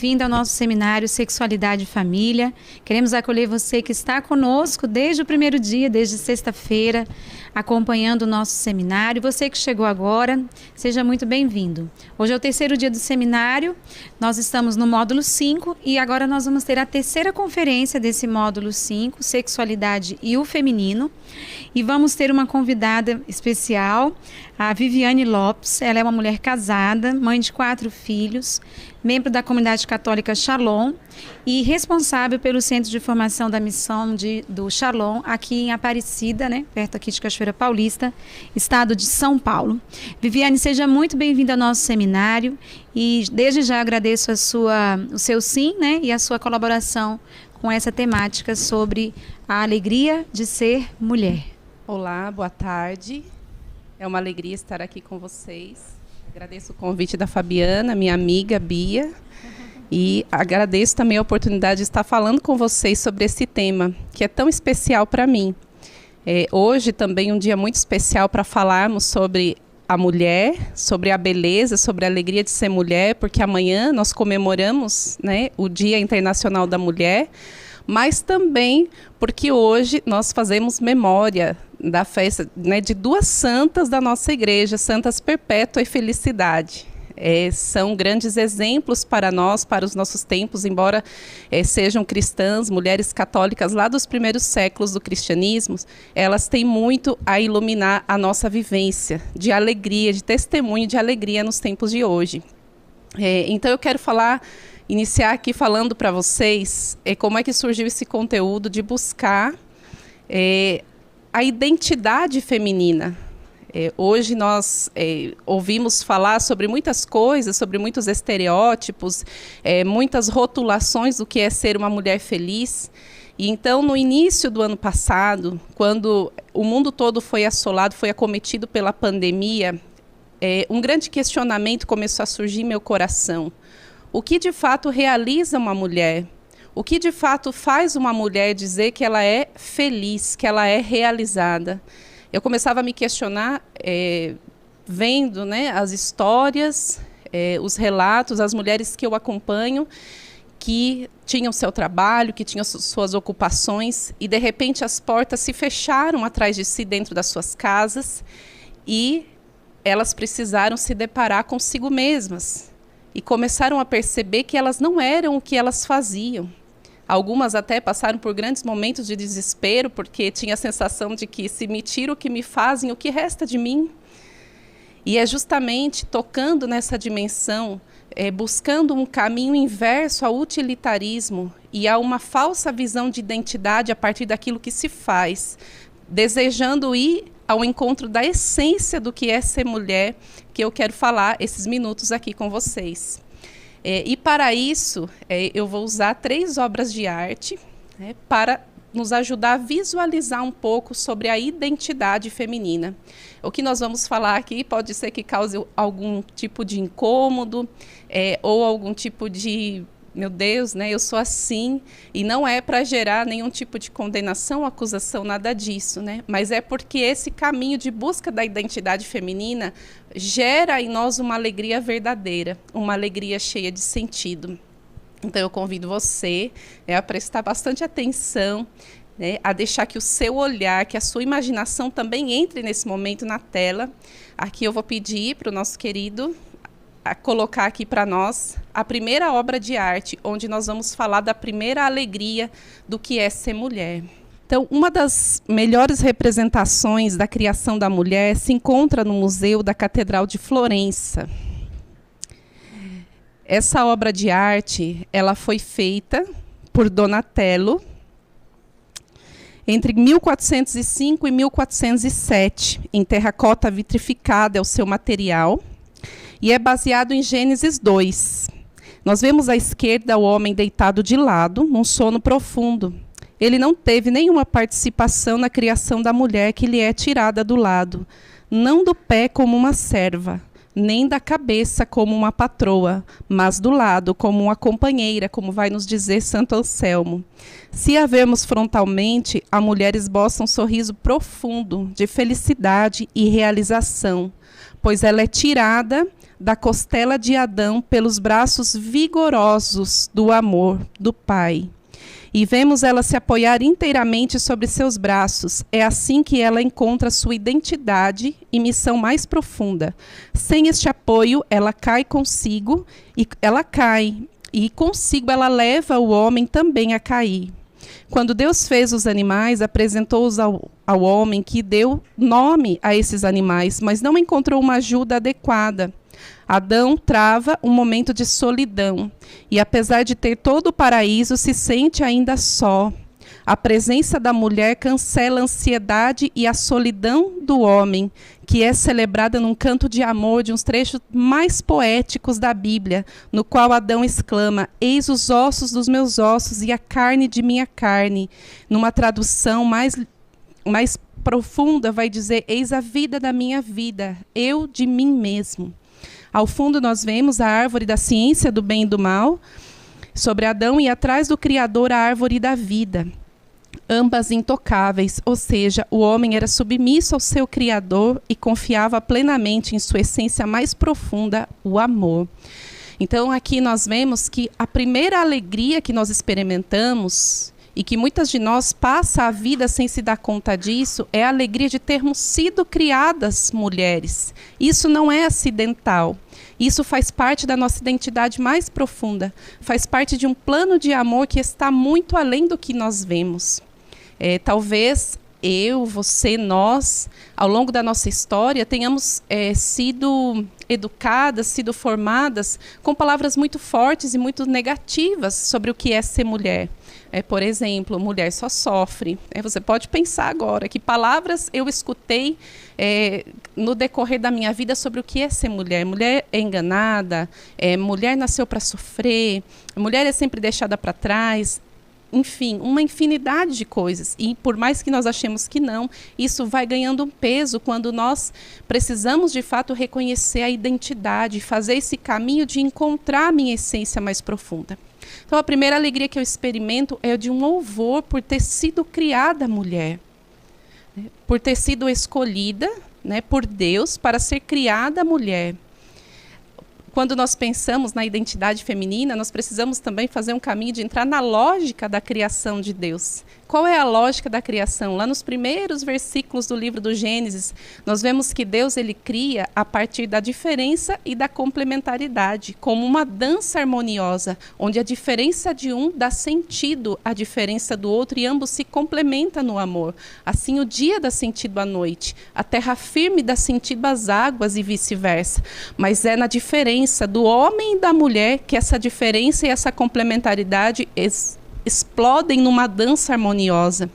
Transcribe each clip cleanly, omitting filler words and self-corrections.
bem-vindo ao nosso seminário Sexualidade e Família. Queremos acolher você que está conosco desde o primeiro dia, desde sexta-feira, acompanhando o nosso seminário. Você que chegou agora, seja muito bem-vindo. Hoje é o terceiro dia do seminário, nós estamos no módulo 5 e agora nós vamos ter a terceira conferência desse módulo 5, Sexualidade e o Feminino. E vamos ter uma convidada especial, a Viviane Lopes. Ela é uma mulher casada, mãe de 4 filhos, membro da comunidade católica Shalom e responsável pelo Centro de Formação da Missão do Shalom, aqui em Aparecida, né, perto aqui de Cachoeira Paulista, estado de São Paulo. Viviane, seja muito bem-vinda ao nosso seminário e desde já agradeço o seu sim, né, e a sua colaboração com essa temática sobre a alegria de ser mulher. Olá, boa tarde. É uma alegria estar aqui com vocês. Agradeço o convite da Fabiana, minha amiga Bia, e agradeço também a oportunidade de estar falando com vocês sobre esse tema, que é tão especial para mim. Hoje também um dia muito especial para falarmos sobre a mulher, sobre a beleza, sobre a alegria de ser mulher, porque amanhã nós comemoramos, né, o Dia Internacional da Mulher, mas também porque hoje nós fazemos memória da festa, né, de 2 santas da nossa igreja, Santas Perpétua e Felicidade. São grandes exemplos para nós, para os nossos tempos, embora sejam cristãs, mulheres católicas lá dos primeiros séculos do cristianismo, elas têm muito a iluminar a nossa vivência de alegria, de testemunho de alegria nos tempos de hoje. Então eu quero iniciar aqui falando para vocês como é que surgiu esse conteúdo de buscar a identidade feminina. Hoje nós ouvimos falar sobre muitas coisas, sobre muitos estereótipos, muitas rotulações do que é ser uma mulher feliz. E então, no início do ano passado, quando o mundo todo foi assolado, foi acometido pela pandemia, um grande questionamento começou a surgir em meu coração. O que de fato realiza uma mulher? O que de fato faz uma mulher dizer que ela é feliz, que ela é realizada? Eu começava a me questionar, vendo, né, as histórias, os relatos, as mulheres que eu acompanho, que tinham seu trabalho, que tinham suas ocupações, e de repente as portas se fecharam atrás de si dentro das suas casas, e elas precisaram se deparar consigo mesmas, e começaram a perceber que elas não eram o que elas faziam. Algumas até passaram por grandes momentos de desespero, porque tinha a sensação de que se me tira o que me fazem, o que resta de mim? E é justamente tocando nessa dimensão, buscando um caminho inverso ao utilitarismo e a uma falsa visão de identidade a partir daquilo que se faz, desejando ir ao encontro da essência do que é ser mulher, que eu quero falar esses minutos aqui com vocês. E para isso, eu vou usar 3 obras de arte, né, para nos ajudar a visualizar um pouco sobre a identidade feminina. O que nós vamos falar aqui pode ser que cause algum tipo de incômodo, ou algum tipo de, meu Deus, né, eu sou assim, e não é para gerar nenhum tipo de condenação, acusação, nada disso, né? Mas é porque esse caminho de busca da identidade feminina gera em nós uma alegria verdadeira, uma alegria cheia de sentido. Então eu convido você a prestar bastante atenção, né, a deixar que o seu olhar, que a sua imaginação também entre nesse momento na tela. Aqui eu vou pedir para o nosso querido a colocar aqui para nós a primeira obra de arte, onde nós vamos falar da primeira alegria do que é ser mulher. Então, uma das melhores representações da criação da mulher se encontra no Museu da Catedral de Florença. Essa obra de arte, ela foi feita por Donatello entre 1405 e 1407, em terracota vitrificada é o seu material, e é baseado em Gênesis 2. Nós vemos à esquerda o homem deitado de lado, num sono profundo. Ele não teve nenhuma participação na criação da mulher que lhe é tirada do lado, não do pé como uma serva, nem da cabeça como uma patroa, mas do lado como uma companheira, como vai nos dizer Santo Anselmo. Se a vermos frontalmente, a mulher esboça um sorriso profundo de felicidade e realização, pois ela é tirada da costela de Adão pelos braços vigorosos do amor do Pai. E vemos ela se apoiar inteiramente sobre seus braços. É assim que ela encontra sua identidade e missão mais profunda. Sem este apoio, ela cai consigo, e consigo ela leva o homem também a cair. Quando Deus fez os animais, apresentou-os ao homem, que deu nome a esses animais, mas não encontrou uma ajuda adequada. Adão trava um momento de solidão e, apesar de ter todo o paraíso, se sente ainda só. A presença da mulher cancela a ansiedade e a solidão do homem, que é celebrada num canto de amor de uns trechos mais poéticos da Bíblia, no qual Adão exclama: "Eis os ossos dos meus ossos e a carne de minha carne". Numa tradução mais profunda, vai dizer: "Eis a vida da minha vida, eu de mim mesmo". Ao fundo nós vemos a árvore da ciência do bem e do mal sobre Adão e atrás do Criador a árvore da vida. Ambas intocáveis, ou seja, o homem era submisso ao seu Criador e confiava plenamente em sua essência mais profunda, o amor. Então aqui nós vemos que a primeira alegria que nós experimentamos e que muitas de nós passam a vida sem se dar conta disso, é a alegria de termos sido criadas mulheres. Isso não é acidental. Isso faz parte da nossa identidade mais profunda. Faz parte de um plano de amor que está muito além do que nós vemos. Talvez eu, você, nós, ao longo da nossa história, tenhamos sido educadas, sido formadas com palavras muito fortes e muito negativas sobre o que é ser mulher. Por exemplo, mulher só sofre. Você pode pensar agora que palavras eu escutei no decorrer da minha vida sobre o que é ser mulher. Mulher é enganada, mulher nasceu para sofrer, mulher é sempre deixada para trás. Enfim, uma infinidade de coisas. E por mais que nós achemos que não, isso vai ganhando um peso quando nós precisamos, de fato, reconhecer a identidade, fazer esse caminho de encontrar a minha essência mais profunda. Então, a primeira alegria que eu experimento é de um louvor por ter sido criada mulher, por ter sido escolhida, por Deus para ser criada mulher. Quando nós pensamos na identidade feminina, nós precisamos também fazer um caminho de entrar na lógica da criação de Deus. Qual é a lógica da criação? Lá nos primeiros versículos do livro do Gênesis, nós vemos que Deus ele cria a partir da diferença e da complementaridade, como uma dança harmoniosa, onde a diferença de um dá sentido à diferença do outro e ambos se complementam no amor. Assim o dia dá sentido à noite, a terra firme dá sentido às águas e vice-versa. Mas é na diferença do homem e da mulher que essa diferença e essa complementaridade explodem numa dança harmoniosa.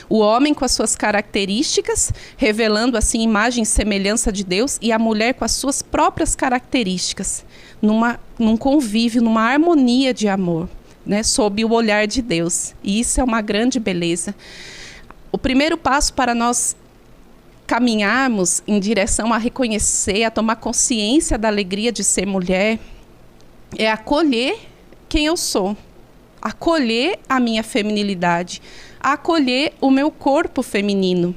O homem com as suas características, revelando assim imagem e semelhança de Deus, e a mulher com as suas próprias características, num convívio, numa harmonia de amor, sob o olhar de Deus. E isso é uma grande beleza. O primeiro passo para nós caminharmos em direção a reconhecer, a tomar consciência da alegria de ser mulher, é acolher quem eu sou. Acolher a minha feminilidade, acolher o meu corpo feminino.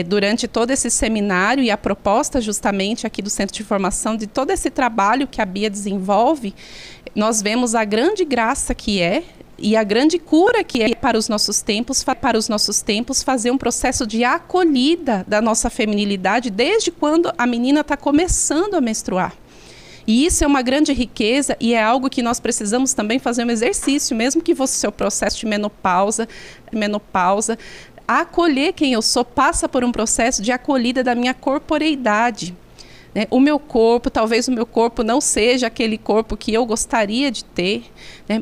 Durante todo esse seminário e a proposta justamente aqui do Centro de Formação, de todo esse trabalho que a Bia desenvolve, nós vemos a grande graça que é e a grande cura que é para os nossos tempos fazer um processo de acolhida da nossa feminilidade desde quando a menina está começando a menstruar. E isso é uma grande riqueza e é algo que nós precisamos também fazer um exercício, mesmo que você seu processo de menopausa, acolher quem eu sou passa por um processo de acolhida da minha corporeidade. O meu corpo, talvez o meu corpo não seja aquele corpo que eu gostaria de ter,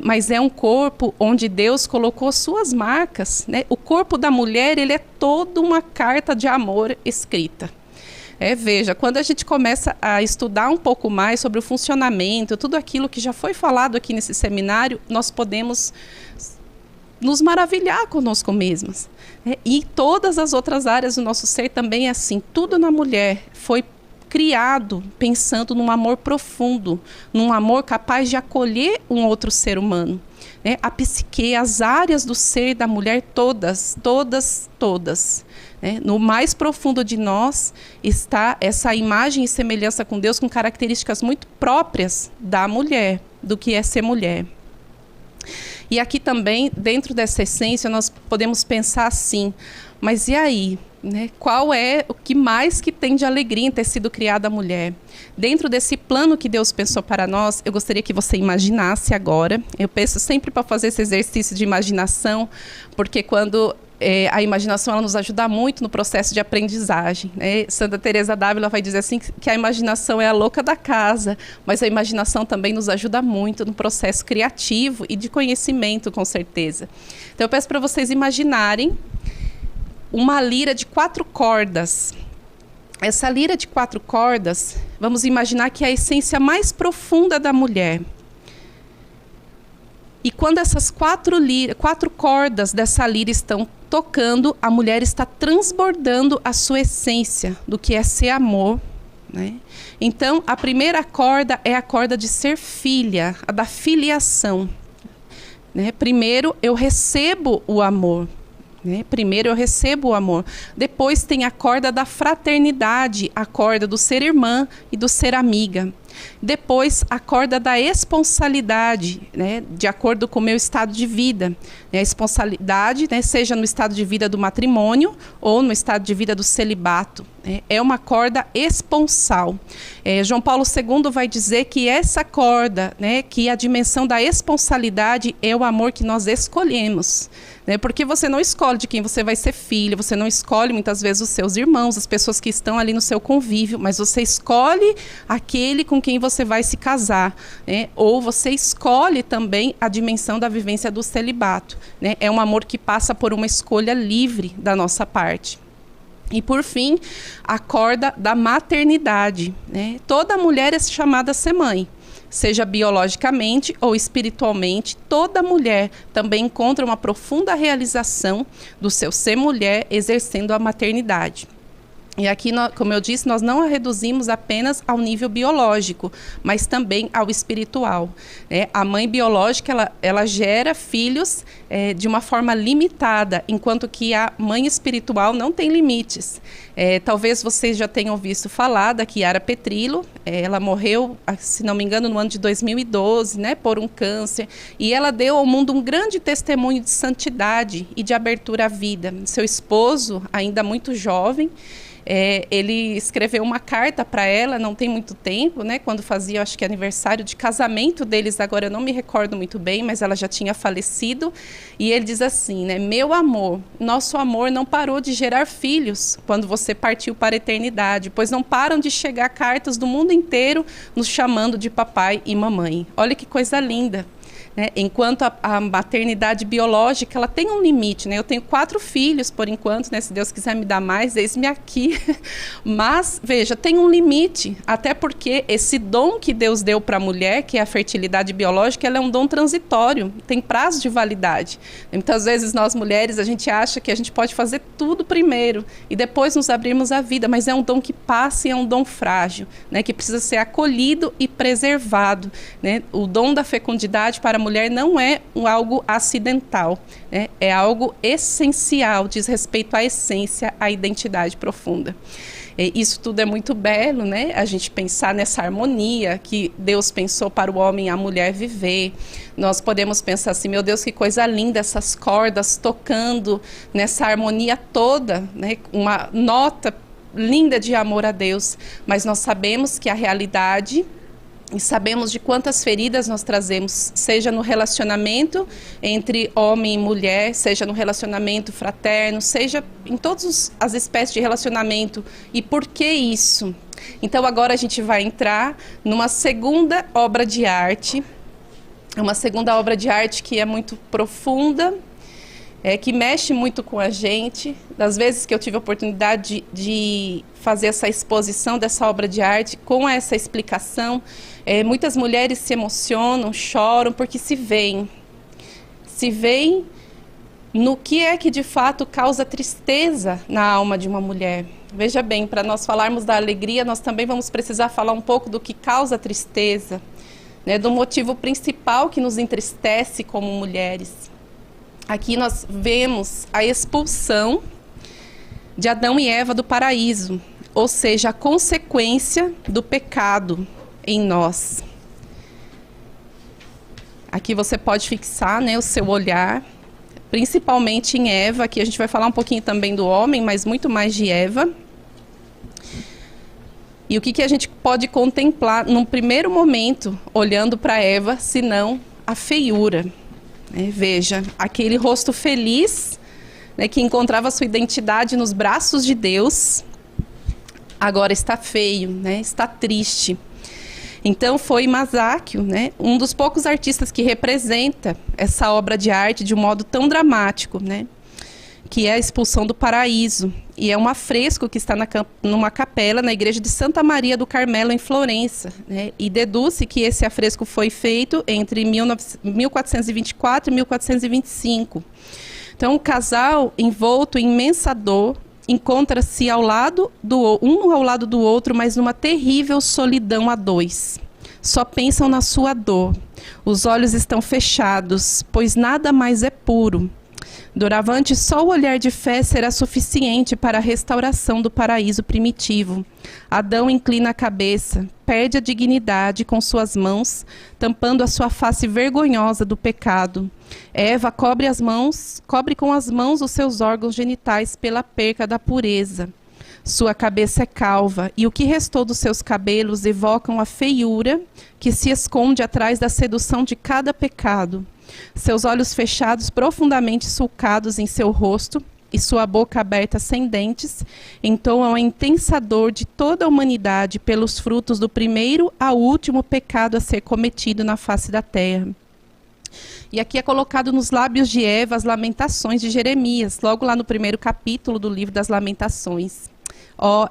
mas é um corpo onde Deus colocou suas marcas. O corpo da mulher, ele é toda uma carta de amor escrita. Veja, quando a gente começa a estudar um pouco mais sobre o funcionamento, tudo aquilo que já foi falado aqui nesse seminário, nós podemos nos maravilhar conosco mesmas. E todas as outras áreas do nosso ser também é assim. Tudo na mulher foi criado pensando num amor profundo, num amor capaz de acolher um outro ser humano. né, a psique, as áreas do ser da mulher todas. Né? No mais profundo de nós está essa imagem e semelhança com Deus, com características muito próprias da mulher, do que é ser mulher. E aqui também, dentro dessa essência, nós podemos pensar assim, mas e aí? Né? Qual é o que mais que tem de alegria em ter sido criada a mulher? Dentro desse plano que Deus pensou para nós, eu gostaria que você imaginasse agora. Eu peço sempre para fazer esse exercício de imaginação, porque quando a imaginação ela nos ajuda muito no processo de aprendizagem. Né? Santa Teresa d'Ávila vai dizer assim que a imaginação é a louca da casa, mas a imaginação também nos ajuda muito no processo criativo e de conhecimento, com certeza. Então eu peço para vocês imaginarem uma lira de 4 cordas. Essa lira de 4 cordas, vamos imaginar que é a essência mais profunda da mulher. E quando essas 4 cordas dessa lira estão tocando, a mulher está transbordando a sua essência do que é ser amor. Né? Então, a primeira corda é a corda de ser filha, a da filiação. Né? Primeiro, eu recebo o amor. Né? Primeiro eu recebo o amor. Depois tem a corda da fraternidade, a corda do ser irmã e do ser amiga. Depois a corda da esponsalidade, né? De acordo com o meu estado de vida. A esponsalidade, né? Seja no estado de vida do matrimônio ou no estado de vida do celibato. É uma corda esponsal. João Paulo II vai dizer que essa corda, né? Que a dimensão da esponsalidade é o amor que nós escolhemos. Né? Porque você não escolhe de quem você vai ser filho, você não escolhe muitas vezes os seus irmãos, as pessoas que estão ali no seu convívio, mas você escolhe aquele com quem você vai se casar. Né? Ou você escolhe também a dimensão da vivência do celibato. Né? É um amor que passa por uma escolha livre da nossa parte. E, por fim, a corda da maternidade. Né? Toda mulher é chamada a ser mãe. Seja biologicamente ou espiritualmente, toda mulher também encontra uma profunda realização do seu ser mulher exercendo a maternidade. E aqui, como eu disse, nós não a reduzimos apenas ao nível biológico, mas também ao espiritual. A mãe biológica, ela gera filhos de uma forma limitada, enquanto que a mãe espiritual não tem limites. Talvez vocês já tenham ouvido falar da Chiara Petrillo. Ela morreu, se não me engano, no ano de 2012, né, por um câncer. E ela deu ao mundo um grande testemunho de santidade e de abertura à vida. Seu esposo, ainda muito jovem, ele escreveu uma carta para ela, não tem muito tempo, né, quando fazia, acho que aniversário de casamento deles, agora eu não me recordo muito bem, mas ela já tinha falecido, e ele diz assim, né, meu amor, nosso amor não parou de gerar filhos quando você partiu para a eternidade, pois não param de chegar cartas do mundo inteiro nos chamando de papai e mamãe. Olha que coisa linda. Né? Enquanto a maternidade biológica ela tem um limite, né? Eu tenho 4 filhos por enquanto, né? Se Deus quiser me dar mais, eis-me aqui. Mas, veja, tem um limite, até porque esse dom que Deus deu para a mulher, que é a fertilidade biológica, ela é um dom transitório, tem prazo de validade. Muitas vezes nós mulheres, a gente acha que a gente pode fazer tudo primeiro e depois nos abrirmos à vida, mas é um dom que passa e é um dom frágil, né? Que precisa ser acolhido e preservado. Né? O dom da fecundidade para a mulher não é algo acidental, né? É algo essencial, diz respeito à essência, à identidade profunda. Isso tudo é muito belo, né? A gente pensar nessa harmonia que Deus pensou para o homem e a mulher viver. Nós podemos pensar assim, meu Deus, que coisa linda, essas cordas tocando nessa harmonia toda, né? Uma nota linda de amor a Deus, mas nós sabemos que a realidade... E sabemos de quantas feridas nós trazemos, seja no relacionamento entre homem e mulher, seja no relacionamento fraterno, seja em todas as espécies de relacionamento. E por que isso? Então agora a gente vai entrar numa segunda obra de arte, uma segunda obra de arte que é muito profunda, que mexe muito com a gente. Das vezes que eu tive a oportunidade de fazer essa exposição dessa obra de arte, com essa explicação, muitas mulheres se emocionam, choram, porque se veem no que é que de fato causa tristeza na alma de uma mulher. Veja bem, para nós falarmos da alegria, nós também vamos precisar falar um pouco do que causa tristeza. né, do motivo principal que nos entristece como mulheres. Aqui nós vemos a expulsão de Adão e Eva do paraíso, ou seja, a consequência do pecado em nós. Aqui você pode fixar, né, o seu olhar, principalmente em Eva. Aqui a gente vai falar um pouquinho também do homem, mas muito mais de Eva. E o que a gente pode contemplar num primeiro momento, olhando para Eva, senão a feiura. Veja, aquele rosto feliz, né, que encontrava sua identidade nos braços de Deus, agora está feio, né, está triste. Então foi Masáquio, né, um dos poucos artistas que representa essa obra de arte de um modo tão dramático, né, que é a expulsão do paraíso. E é um afresco que está numa capela na igreja de Santa Maria do Carmelo, em Florença, né, e deduz-se que esse afresco foi feito entre 1424 e 1425. Então o casal, envolto em imensa dor, encontra-se um ao lado do outro, mas numa terrível solidão a dois. Só pensam na sua dor. Os olhos estão fechados, pois nada mais é puro. Doravante, só o olhar de fé será suficiente para a restauração do paraíso primitivo. Adão inclina a cabeça, perde a dignidade com suas mãos, tampando a sua face vergonhosa do pecado. Eva cobre com as mãos os seus órgãos genitais pela perca da pureza. Sua cabeça é calva, e o que restou dos seus cabelos evocam a feiura que se esconde atrás da sedução de cada pecado. Seus olhos fechados, profundamente sulcados em seu rosto, e sua boca aberta sem dentes, entoam a intensa dor de toda a humanidade pelos frutos do primeiro ao último pecado a ser cometido na face da terra. E aqui é colocado nos lábios de Eva as lamentações de Jeremias, logo lá no primeiro capítulo do livro das Lamentações.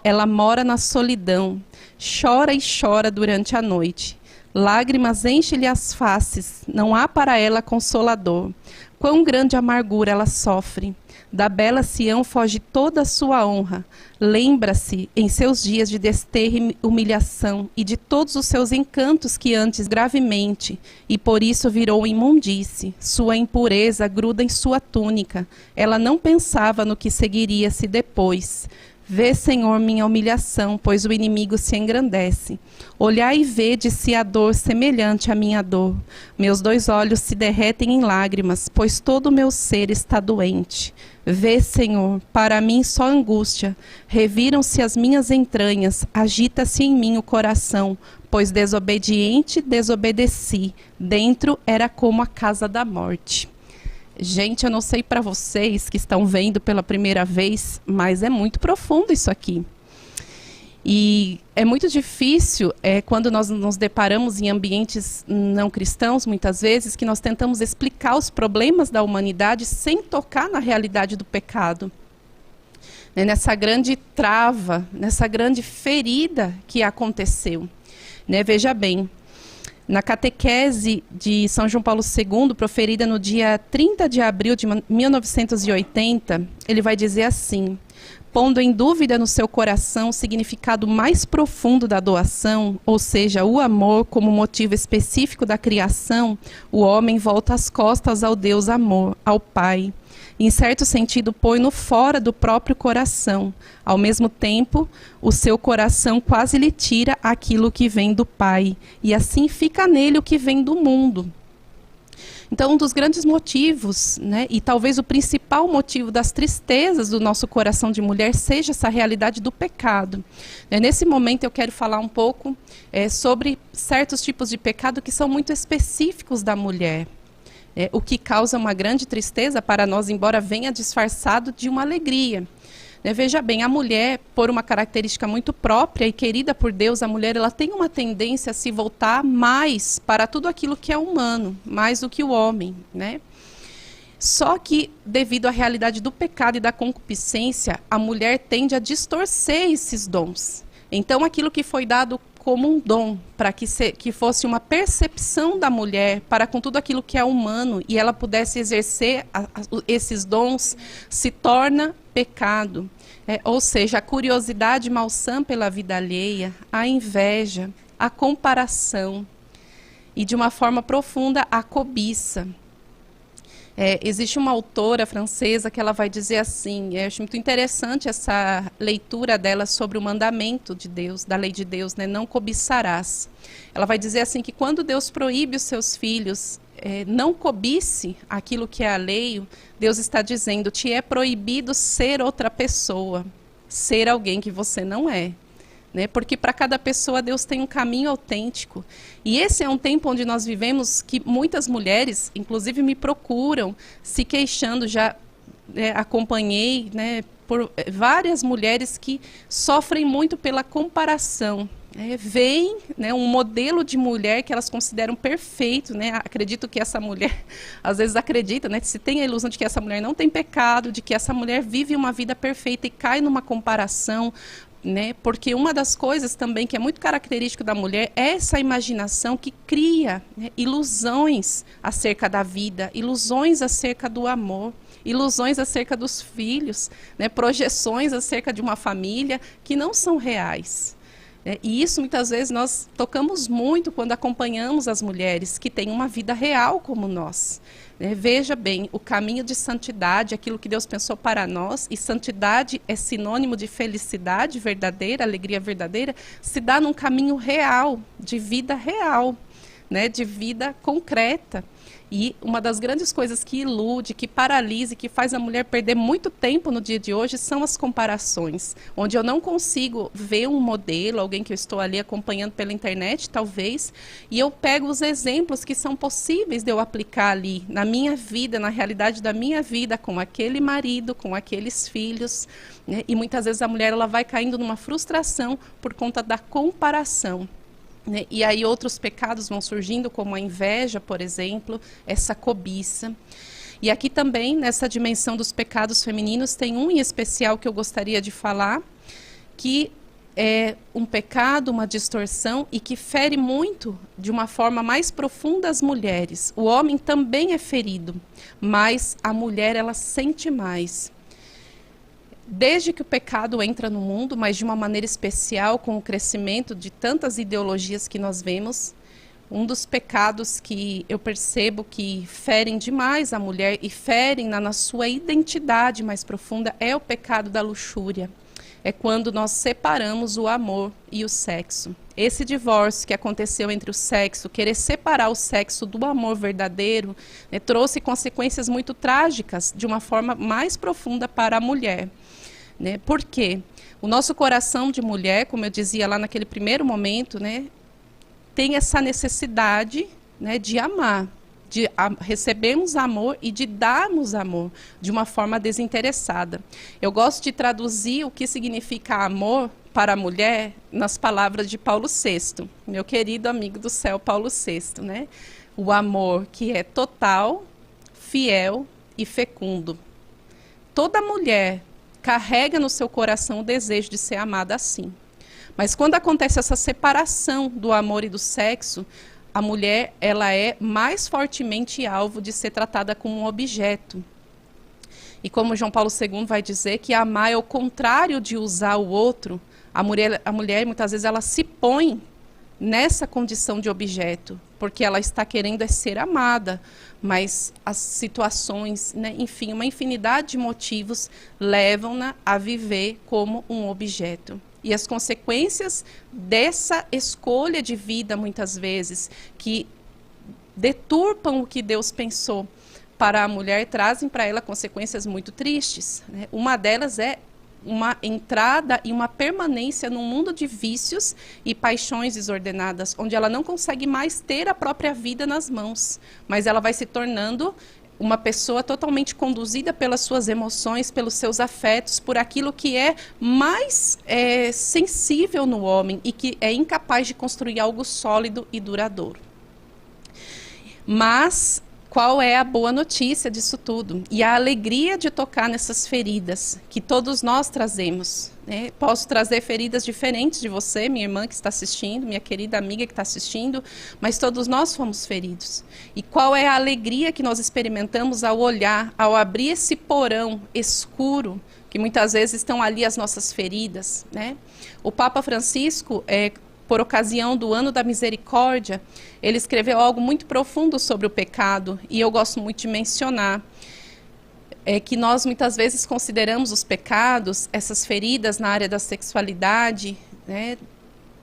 Ela mora na solidão, chora e chora durante a noite. Lágrimas enchem-lhe as faces, não há para ela consolador. Quão grande amargura ela sofre. Da bela Sião foge toda a sua honra. Lembra-se, em seus dias de desterro e humilhação, e de todos os seus encantos que antes gravemente, e por isso virou imundície. Sua impureza gruda em sua túnica. Ela não pensava no que seguiria-se depois. Vê, Senhor, minha humilhação, pois o inimigo se engrandece. Olhai e vede se há dor semelhante à minha dor. Meus dois olhos se derretem em lágrimas, pois todo o meu ser está doente. Vê, Senhor, para mim só angústia. Reviram-se as minhas entranhas, agita-se em mim o coração, pois desobediente desobedeci. Dentro era como a casa da morte. Gente, eu não sei para vocês que estão vendo pela primeira vez, mas é muito profundo isso aqui. E é muito difícil quando nós nos deparamos em ambientes não cristãos, muitas vezes, que nós tentamos explicar os problemas da humanidade sem tocar na realidade do pecado. Nessa grande trava, nessa grande ferida que aconteceu. Veja bem. Na catequese de São João Paulo II, proferida no dia 30 de abril de 1980, ele vai dizer assim: pondo em dúvida no seu coração o significado mais profundo da doação, ou seja, o amor como motivo específico da criação, o homem volta as costas ao Deus amor, ao Pai. Em certo sentido, põe-no fora do próprio coração. Ao mesmo tempo, o seu coração quase lhe tira aquilo que vem do Pai. E assim fica nele o que vem do mundo. Então, um dos grandes motivos, e talvez o principal motivo das tristezas do nosso coração de mulher, seja essa realidade do pecado. Nesse momento, eu quero falar um pouco sobre certos tipos de pecado que são muito específicos da mulher. O que causa uma grande tristeza para nós, embora venha disfarçado de uma alegria. Veja bem, a mulher, por uma característica muito própria e querida por Deus, a mulher ela tem uma tendência a se voltar mais para tudo aquilo que é humano, mais do que o homem. Só que, devido à realidade do pecado e da concupiscência, a mulher tende a distorcer esses dons. Então, aquilo que foi dado como um dom, para que fosse uma percepção da mulher para com tudo aquilo que é humano e ela pudesse exercer esses dons, se torna pecado. Ou seja, a curiosidade malsã pela vida alheia, a inveja, a comparação. e de uma forma profunda a cobiça. Existe uma autora francesa que ela vai dizer assim, eu acho muito interessante essa leitura dela sobre o mandamento de Deus, da lei de Deus, né, não cobiçarás. Ela vai dizer assim que quando Deus proíbe os seus filhos, não cobice aquilo que é alheio, Deus está dizendo, te é proibido ser outra pessoa, ser alguém que você não é. Né? Porque para cada pessoa Deus tem um caminho autêntico. E esse é um tempo onde nós vivemos que muitas mulheres, inclusive, me procuram, se queixando, já acompanhei, né, por várias mulheres que sofrem muito pela comparação. Veem, né, um modelo de mulher que elas consideram perfeito, né? Acredito que essa mulher, às vezes acredita, né, se tem a ilusão de que essa mulher não tem pecado, de que essa mulher vive uma vida perfeita e cai numa comparação, né? Porque uma das coisas também que é muito característico da mulher é essa imaginação que cria, né, ilusões acerca da vida, ilusões acerca do amor, ilusões acerca dos filhos, né, projeções acerca de uma família que não são reais. E isso muitas vezes nós tocamos muito quando acompanhamos as mulheres que têm uma vida real como nós. Veja bem, o caminho de santidade, aquilo que Deus pensou para nós, e santidade é sinônimo de felicidade verdadeira, alegria verdadeira, se dá num caminho real, de vida real, né, de vida concreta. E uma das grandes coisas que ilude, que paralisa, que faz a mulher perder muito tempo no dia de hoje são as comparações, onde eu não consigo ver um modelo, alguém que eu estou ali acompanhando pela internet, talvez, e eu pego os exemplos que são possíveis de eu aplicar ali na minha vida, na realidade da minha vida, com aquele marido, com aqueles filhos, né? E muitas vezes a mulher ela vai caindo numa frustração por conta da comparação. E aí outros pecados vão surgindo, como a inveja, por exemplo, essa cobiça. E aqui também, nessa dimensão dos pecados femininos, tem um em especial que eu gostaria de falar, que é um pecado, uma distorção, e que fere muito, de uma forma mais profunda, as mulheres. O homem também é ferido, mas a mulher, ela sente mais. Desde que o pecado entra no mundo, mas de uma maneira especial, com o crescimento de tantas ideologias que nós vemos, um dos pecados que eu percebo que ferem demais a mulher e ferem na sua identidade mais profunda é o pecado da luxúria. É quando nós separamos o amor e o sexo. Esse divórcio que aconteceu entre o sexo, querer separar o sexo do amor verdadeiro, né, trouxe consequências muito trágicas de uma forma mais profunda para a mulher. Né? Por quê? O nosso coração de mulher, como eu dizia lá naquele primeiro momento, né, tem essa necessidade, né, de amar, de recebermos amor e de darmos amor de uma forma desinteressada. Eu gosto de traduzir o que significa amor para a mulher nas palavras de Paulo VI, meu querido amigo do céu Paulo VI, né? O amor que é total, fiel e fecundo. Toda mulher carrega no seu coração o desejo de ser amada assim. Mas quando acontece essa separação do amor e do sexo, a mulher ela é mais fortemente alvo de ser tratada como um objeto. E como João Paulo II vai dizer que amar é o contrário de usar o outro, a mulher muitas vezes ela se põe nessa condição de objeto, porque ela está querendo ser amada, mas as situações, né, enfim, uma infinidade de motivos levam-na a viver como um objeto. E as consequências dessa escolha de vida, muitas vezes, que deturpam o que Deus pensou para a mulher, trazem para ela consequências muito tristes. Né? Uma delas é uma entrada e uma permanência num mundo de vícios e paixões desordenadas, onde ela não consegue mais ter a própria vida nas mãos, mas ela vai se tornando uma pessoa totalmente conduzida pelas suas emoções, pelos seus afetos, por aquilo que é mais sensível no homem e que é incapaz de construir algo sólido e duradouro. Mas qual é a boa notícia disso tudo? E a alegria de tocar nessas feridas que todos nós trazemos. Né? Posso trazer feridas diferentes de você, minha irmã que está assistindo, minha querida amiga que está assistindo, mas todos nós fomos feridos. E qual é a alegria que nós experimentamos ao olhar, ao abrir esse porão escuro, que muitas vezes estão ali as nossas feridas. Né? O Papa Francisco por ocasião do Ano da Misericórdia, ele escreveu algo muito profundo sobre o pecado, e eu gosto muito de mencionar. É que nós muitas vezes consideramos os pecados, essas feridas na área da sexualidade, né,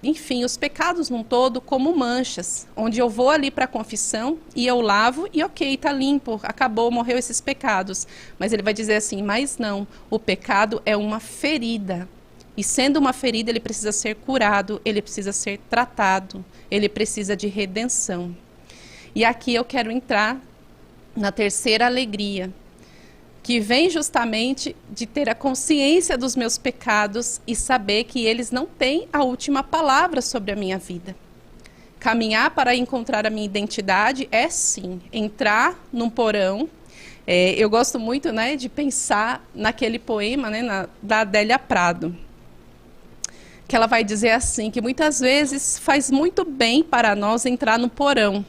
enfim, os pecados num todo como manchas, onde eu vou ali para a confissão e eu lavo e ok, está limpo, acabou, morreu esses pecados. Mas ele vai dizer assim, mas não, o pecado é uma ferida. E sendo uma ferida, ele precisa ser curado, ele precisa ser tratado, ele precisa de redenção. E aqui eu quero entrar na terceira alegria, que vem justamente de ter a consciência dos meus pecados e saber que eles não têm a última palavra sobre a minha vida. Caminhar para encontrar a minha identidade é sim, entrar num porão. Eu gosto muito, né, de pensar naquele poema, né, da Adélia Prado, que ela vai dizer assim, que muitas vezes faz muito bem para nós entrar no porão,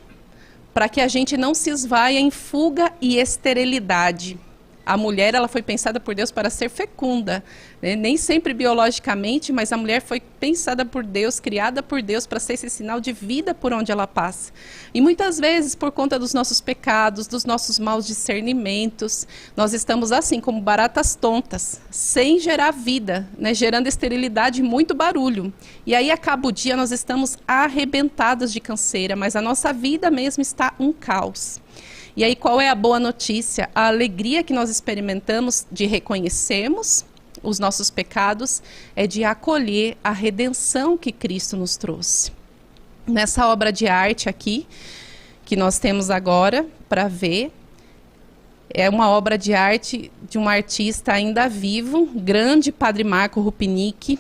para que a gente não se esvaia em fuga e esterilidade. A mulher, ela foi pensada por Deus para ser fecunda, né? Nem sempre biologicamente, mas a mulher foi pensada por Deus, criada por Deus para ser esse sinal de vida por onde ela passa. E muitas vezes, por conta dos nossos pecados, dos nossos maus discernimentos, nós estamos assim, como baratas tontas, sem gerar vida, né? Gerando esterilidade e muito barulho. E aí acaba o dia, nós estamos arrebentadas de canseira, mas a nossa vida mesmo está um caos. E aí, qual é a boa notícia? A alegria que nós experimentamos de reconhecermos os nossos pecados é de acolher a redenção que Cristo nos trouxe. Nessa obra de arte aqui, que nós temos agora para ver, é uma obra de arte de um artista ainda vivo, grande Padre Marco Rupinick,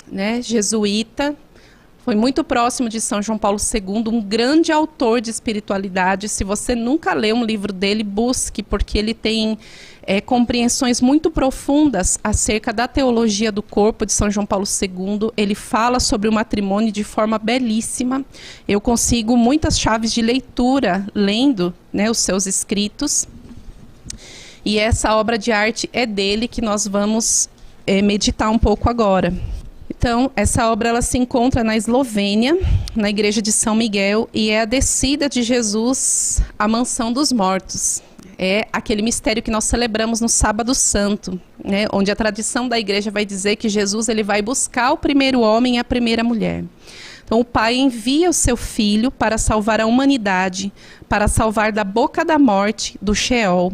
né, jesuíta. Foi muito próximo de São João Paulo II, um grande autor de espiritualidade. Se você nunca leu um livro dele, busque, porque ele tem compreensões muito profundas acerca da teologia do corpo de São João Paulo II. Ele fala sobre o matrimônio de forma belíssima. Eu consigo muitas chaves de leitura lendo, né, os seus escritos. E essa obra de arte é dele que nós vamos meditar um pouco agora. Então, essa obra ela se encontra na Eslovênia, na igreja de São Miguel, e é a descida de Jesus à mansão dos mortos. É aquele mistério que nós celebramos no Sábado Santo, né, onde a tradição da igreja vai dizer que Jesus ele vai buscar o primeiro homem e a primeira mulher. Então, o Pai envia o seu Filho para salvar a humanidade, para salvar da boca da morte, do Sheol,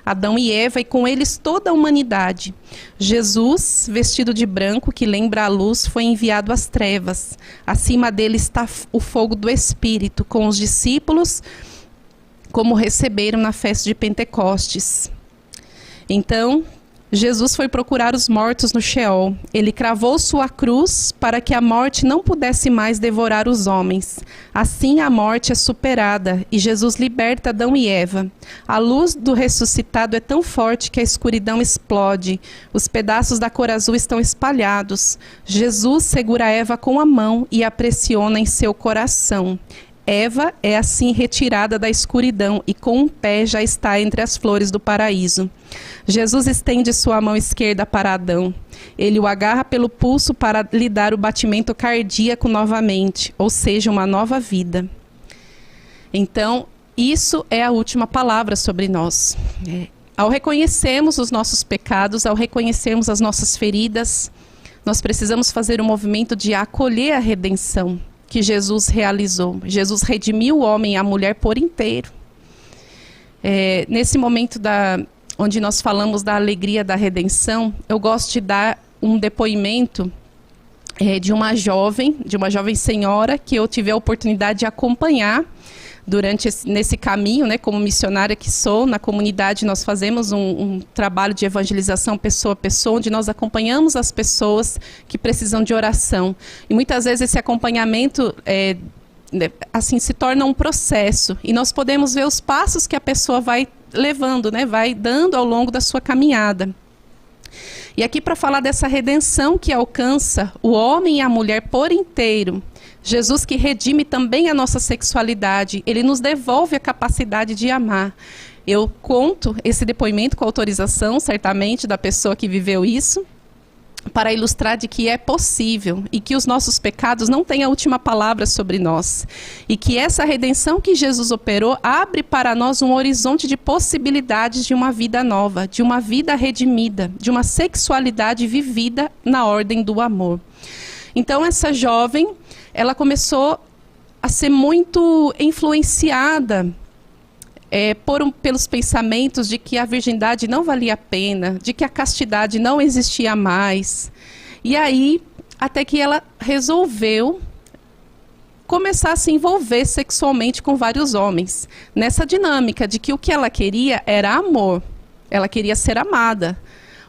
Adão e Eva e com eles toda a humanidade. Jesus, vestido de branco, que lembra a luz, foi enviado às trevas. Acima dele está o fogo do Espírito, com os discípulos, como receberam na festa de Pentecostes. Então, Jesus foi procurar os mortos no Sheol. Ele cravou sua cruz para que a morte não pudesse mais devorar os homens. Assim a morte é superada e Jesus liberta Adão e Eva. A luz do ressuscitado é tão forte que a escuridão explode. Os pedaços da cor azul estão espalhados. Jesus segura Eva com a mão e a pressiona em seu coração. Eva é assim retirada da escuridão e com um pé já está entre as flores do paraíso. Jesus estende sua mão esquerda para Adão. Ele o agarra pelo pulso para lhe dar o batimento cardíaco novamente, ou seja, uma nova vida. Então, isso é a última palavra sobre nós. Ao reconhecermos os nossos pecados, ao reconhecermos as nossas feridas, nós precisamos fazer um movimento de acolher a redenção que Jesus realizou. Jesus redimiu o homem e a mulher por inteiro. Nesse momento onde nós falamos da alegria da redenção, eu gosto de dar um depoimento de uma jovem senhora que eu tive a oportunidade de acompanhar nesse caminho, né, como missionária que sou. Na comunidade nós fazemos um trabalho de evangelização pessoa a pessoa, onde nós acompanhamos as pessoas que precisam de oração. E muitas vezes esse acompanhamento assim, se torna um processo, e nós podemos ver os passos que a pessoa vai levando, né, vai dando ao longo da sua caminhada. E aqui para falar dessa redenção que alcança o homem e a mulher por inteiro, Jesus que redime também a nossa sexualidade, ele nos devolve a capacidade de amar. Eu conto esse depoimento com autorização, certamente, da pessoa que viveu isso. para ilustrar de que é possível e que os nossos pecados não têm a última palavra sobre nós. E que essa redenção que Jesus operou abre para nós um horizonte de possibilidades de uma vida nova, de uma vida redimida, de uma sexualidade vivida na ordem do amor. Então essa jovem, ela começou a ser muito influenciada pelos pensamentos de que a virgindade não valia a pena, de que a castidade não existia mais. E aí, até que ela resolveu começar a se envolver sexualmente com vários homens. Nessa dinâmica de que o que ela queria era amor. Ela queria ser amada.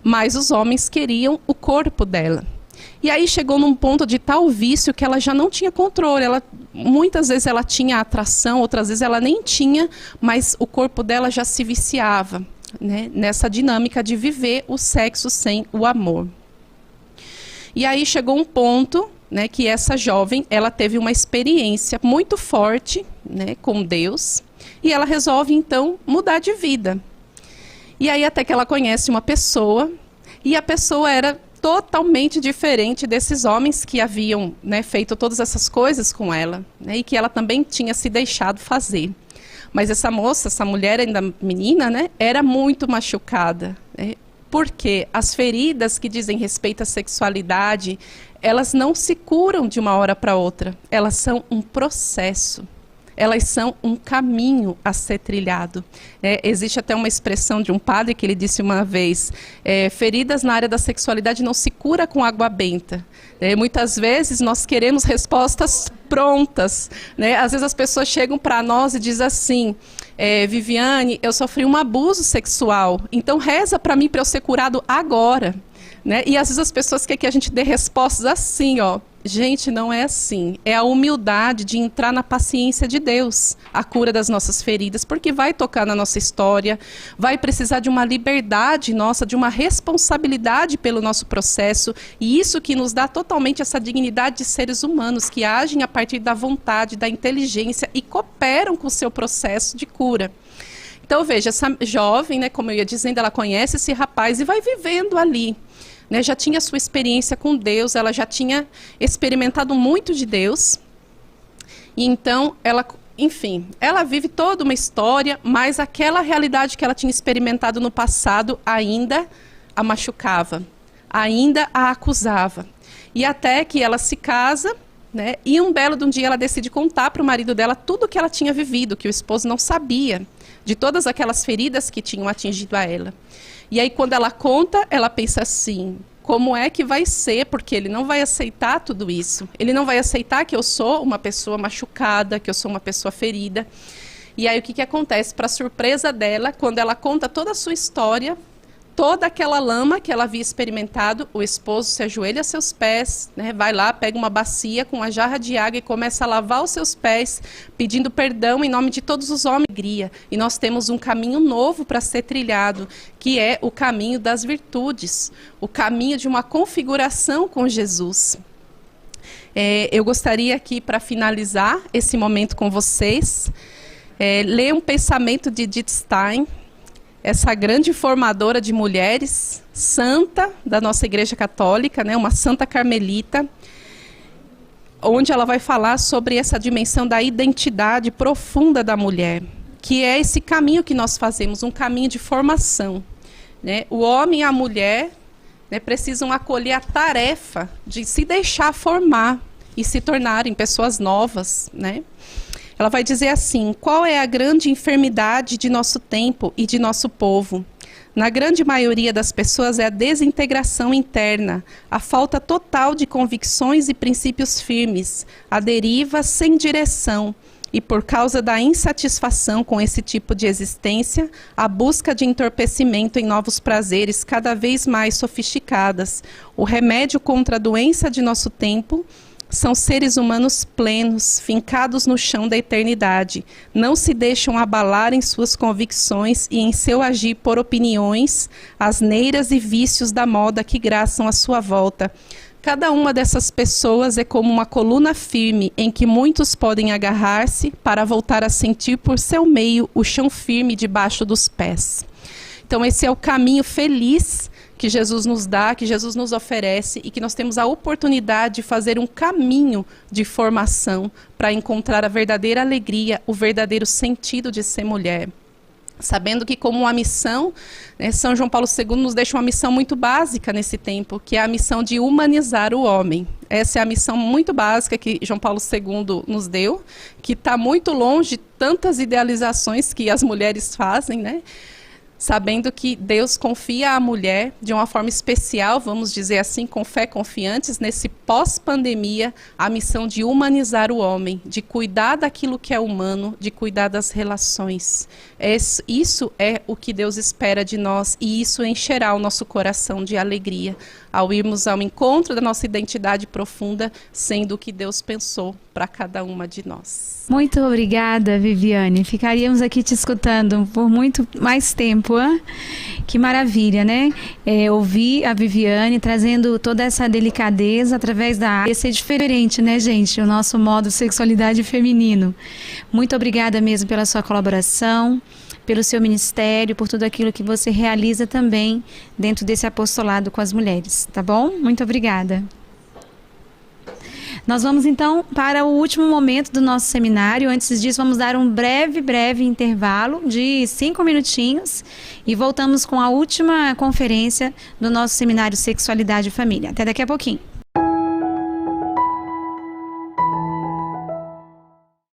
Mas os homens queriam o corpo dela. E aí chegou num ponto de tal vício que ela já não tinha controle. Muitas vezes ela tinha atração, outras vezes ela nem tinha, mas o corpo dela já se viciava, né, nessa dinâmica de viver o sexo sem o amor. E aí chegou um ponto, né, que essa jovem, ela teve uma experiência muito forte, né, com Deus, e ela resolve então mudar de vida. E aí até que ela conhece uma pessoa, e a pessoa era totalmente diferente desses homens que haviam, né, feito todas essas coisas com ela, né, e que ela também tinha se deixado fazer. Mas essa moça, essa mulher ainda menina, né, era muito machucada, né, porque as feridas que dizem respeito à sexualidade, elas não se curam de uma hora para outra, elas são um processo. Elas são um caminho a ser trilhado. Existe até uma expressão de um padre que ele disse uma vez, feridas na área da sexualidade não se cura com água benta. Muitas vezes nós queremos respostas prontas, né? Às vezes as pessoas chegam para nós e dizem assim, Viviane, eu sofri um abuso sexual, então reza para mim para eu ser curado agora. Né? E às vezes as pessoas querem que a gente dê respostas assim, ó. Gente, não é assim. É a humildade de entrar na paciência de Deus, a cura das nossas feridas, porque vai tocar na nossa história, vai precisar de uma liberdade nossa, de uma responsabilidade pelo nosso processo, e isso que nos dá totalmente essa dignidade de seres humanos, que agem a partir da vontade, da inteligência e cooperam com o seu processo de cura. Então, veja, essa jovem, né, como eu ia dizendo, ela conhece esse rapaz e vai vivendo ali. Né, já tinha sua experiência com Deus, ela já tinha experimentado muito de Deus. E então, ela, enfim, ela vive toda uma história, mas aquela realidade que ela tinha experimentado no passado ainda a machucava, ainda a acusava. E até que ela se casa, né, e um belo de um dia ela decide contar para o marido dela tudo o que ela tinha vivido, que o esposo não sabia, de todas aquelas feridas que tinham atingido a ela. E aí, quando ela conta, ela pensa assim, como é que vai ser? Porque ele não vai aceitar tudo isso. Ele não vai aceitar que eu sou uma pessoa machucada, que eu sou uma pessoa ferida. E aí, o que acontece? Para surpresa dela, quando ela conta toda a sua história, toda aquela lama que ela havia experimentado, o esposo se ajoelha a seus pés, né, vai lá, pega uma bacia com uma jarra de água e começa a lavar os seus pés, pedindo perdão em nome de todos os homens. E nós temos um caminho novo para ser trilhado, que é o caminho das virtudes, o caminho de uma configuração com Jesus. Eu gostaria aqui, para finalizar esse momento com vocês, ler um pensamento de Edith Stein, essa grande formadora de mulheres, santa da nossa Igreja Católica, né, uma santa carmelita, onde ela vai falar sobre essa dimensão da identidade profunda da mulher, que é esse caminho que nós fazemos, um caminho de formação. Né? O homem e a mulher, né, precisam acolher a tarefa de se deixar formar e se tornarem pessoas novas, né? Ela vai dizer assim, qual é a grande enfermidade de nosso tempo e de nosso povo? Na grande maioria das pessoas é a desintegração interna, a falta total de convicções e princípios firmes, a deriva sem direção. E por causa da insatisfação com esse tipo de existência, a busca de entorpecimento em novos prazeres cada vez mais sofisticadas. O remédio contra a doença de nosso tempo são seres humanos plenos, fincados no chão da eternidade. Não se deixam abalar em suas convicções e em seu agir por opiniões, asneiras e vícios da moda que graçam à sua volta. Cada uma dessas pessoas é como uma coluna firme em que muitos podem agarrar-se para voltar a sentir por seu meio o chão firme debaixo dos pés. Então esse é o caminho feliz que Jesus nos dá, que Jesus nos oferece e que nós temos a oportunidade de fazer um caminho de formação para encontrar a verdadeira alegria, o verdadeiro sentido de ser mulher. Sabendo que como uma missão, né, São João Paulo II nos deixa uma missão muito básica nesse tempo, que é a missão de humanizar o homem. Essa é a missão muito básica que João Paulo II nos deu, que está muito longe de tantas idealizações que as mulheres fazem, né? Sabendo que Deus confia à mulher de uma forma especial, vamos dizer assim, com fé confiantes, nesse pós-pandemia, a missão de humanizar o homem, de cuidar daquilo que é humano, de cuidar das relações. Isso é o que Deus espera de nós e isso encherá o nosso coração de alegria ao irmos ao encontro da nossa identidade profunda, sendo o que Deus pensou para cada uma de nós. Muito obrigada, Viviane. Ficaríamos aqui te escutando por muito mais tempo. Hein? Que maravilha, né? Ouvir a Viviane trazendo toda essa delicadeza através da arte. Ser diferente, né, gente? O nosso modo sexualidade feminino. Muito obrigada mesmo pela sua colaboração, pelo seu ministério, por tudo aquilo que você realiza também dentro desse apostolado com as mulheres, tá bom? Muito obrigada. Nós vamos então para o último momento do nosso seminário. Antes disso, vamos dar um breve intervalo de 5 minutinhos e voltamos com a última conferência do nosso seminário Sexualidade e Família. Até daqui a pouquinho.